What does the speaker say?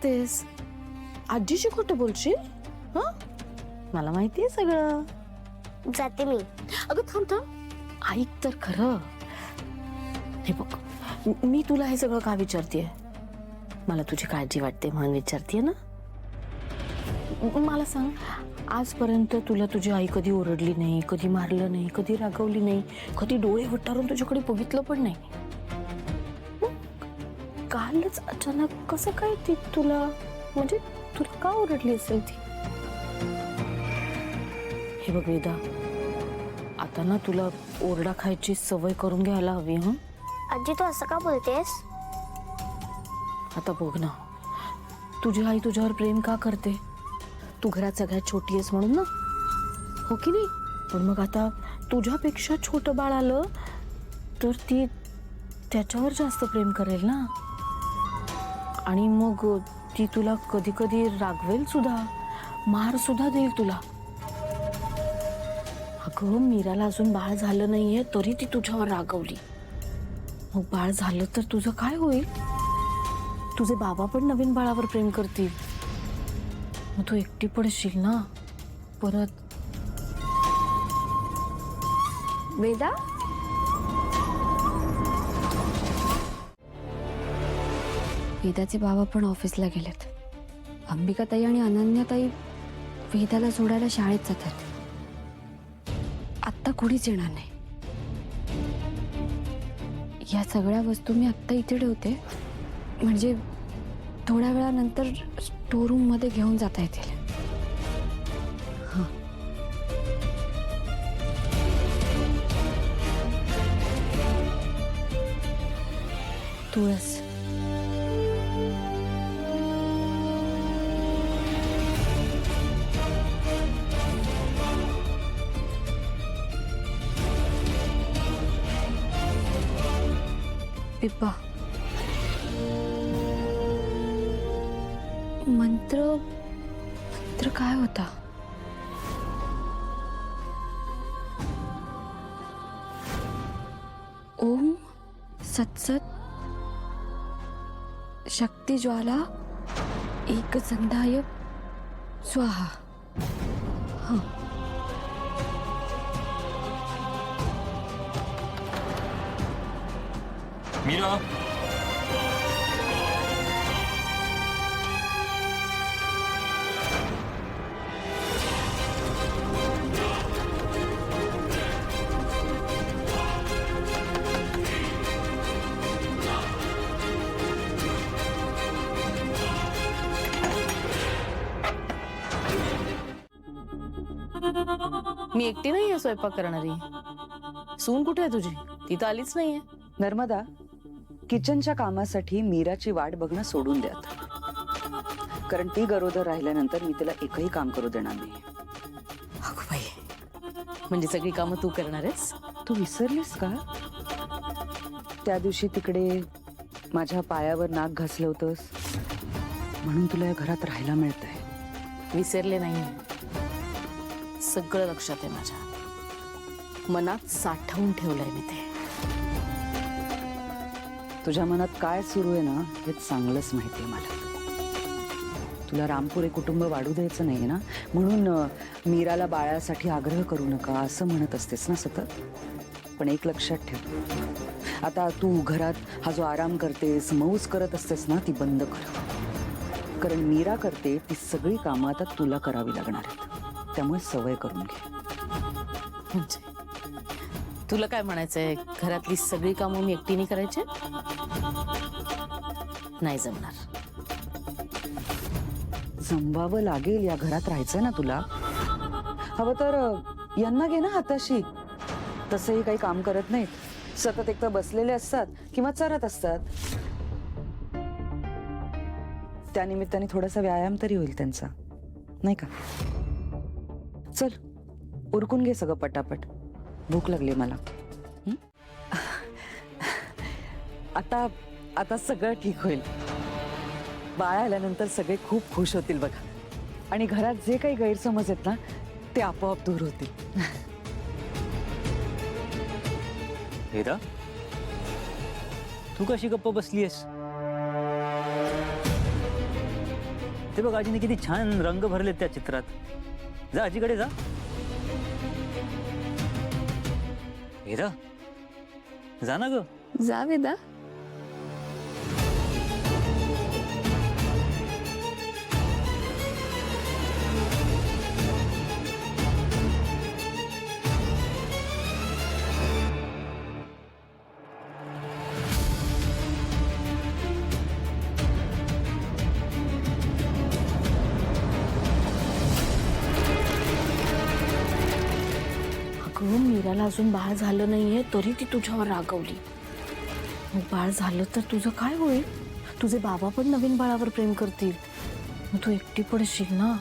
करतेस? आजीशी खोटं बोलशील? हा, मला माहितीये सगळं. जाते मी. अगं थांब थांब, ऐक तर खरं. हे बघ, मी तुला हे सगळं का विचारतेय? मला तुझी काळजी वाटते म्हणून विचारतेय ना. मला सांग, आजपर्यंत तुला तुझी आई कधी ओरडली नाही, कधी मारलं नाही, कधी रागवली नाही, कधी डोळे वटारून तुझ्याकडे बघितलं पण नाही. मग कालच अचानक कसं काय ती तुला, म्हणजे तुला का ओरडली असेल ती? हे बघ वेदा, आता ना तुला ओरडा खायची सवय करून घ्यायला हवी. हं, आजी तू असं का बोलतेस? आता बघ ना, तुझी आई तुझ्यावर प्रेम का करते? तू घरात सगळ्यात छोटी आहेस म्हणून ना, हो की नाही? पण मग आता तुझ्यापेक्षा छोटं बाळ आलं तर ती त्याच्यावर जास्त प्रेम करेल ना. आणि मग ती तुला कधी कधी रागवेल सुद्धा, मार सुद्धा देईल तुला. अगं मीराला अजून बाळ झालं नाहीये तरी ती तुझ्यावर रागवली. मग बाळ झालं तर तुझं काय होईल? तुझे बाबा पण नवीन बाळावर प्रेम करतील. मग तू एकटी पडशील ना परत. वेदा, वेदाचे बाबा पण ऑफिसला गेलेत. अंबिकाताई आणि अनन्याताई वेदाला सोडायला शाळेत जातात. आत्ता कोणीच येणार नाही. या सगळ्या वस्तू मी आत्ता इथे ठेवते, म्हणजे थोड्या वेळानंतर स्टोर रूम मध्ये घेऊन जाता येतील. तुळस, पिप्पा, मंत्र काय होता? ओम सत्सत शक्ती ज्वाला एकसंधाय स्वाहा. मीरा, मी एकटी नाहीये स्वयंपाक करणारी. सून कुठे आहे तुझी? ती तर आलीच नाहीये. नर्मदा, किचनच्या कामासाठी मीराची वाट बघणं सोडून द्या आता. कारण ती गरोदर राहिल्यानंतर मी तिला एकही काम करू देणार नाही. अगं बाई, म्हणजे सगळी कामं तू करणार आहेस? तू विसरलीस का? त्या दिवशी तिकडे माझ्या पायावर नाक घासलं होतंस म्हणून तुला या घरात राहायला मिळतंय. विसरले नाही, सगळं लक्षात आहे माझ्या. मनात साठवून ठेवलंय मी ते. तुझ्या मनात काय सुरू आहे ना हे चांगलंच माहितीये मला. तुला रामपुरे कुटुंब वाढू द्यायचं नाही ना, म्हणून मीराला बाळासाठी आग्रह करू नका असं म्हणत असतेस ना सतत. पण एक लक्षात ठेव, आता तू घरात हा जो आराम करतेस, मौज करत असतेस ना, ती बंद कर. कारण मीरा करते ती सगळी कामं आता तुला करावी लागणार आहेत. त्यामुळे सवय करून घे. म्हणजे तुला काय म्हणायचंय? घरातली सगळी कामं मी एकटीने करायची? नाही जमणार. जमवावं लागेल, या घरात राहायचंय ना तुला. हवं तर यांना घे ना हाताशी. तसंही काही काम करत नाहीत, सतत एकतर बसलेले असतात किंवा चरत असतात. त्यानिमित्ताने थोडासा व्यायाम तरी होईल त्यांचा, नाही का? चल उरकून घे सगळं पटापट, भूक लागली मला. आता आता सगळं ठीक होईल. बाळ आल्यानंतर सगळे खूप खुश होतील बघा. आणि घरात जे काही गैरसमज आहेत ना ते आपोआप दूर होतील. मीरा, तू कशी गप्प बसलीयस? ते बघ आजीने किती छान रंग भरलेत त्या चित्रात. जा आजीकडे जा. हीरा जा ना ग. जा वेदा. अगं मीराला अजून बाळ झालं नाहीये तरी ती तुझ्यावर रागवली. मग बाळ झालं तर तुझं काय होईल? तुझे बाबा पण नवीन बाळावर प्रेम करतील. मग तू एकटी पडशील ना.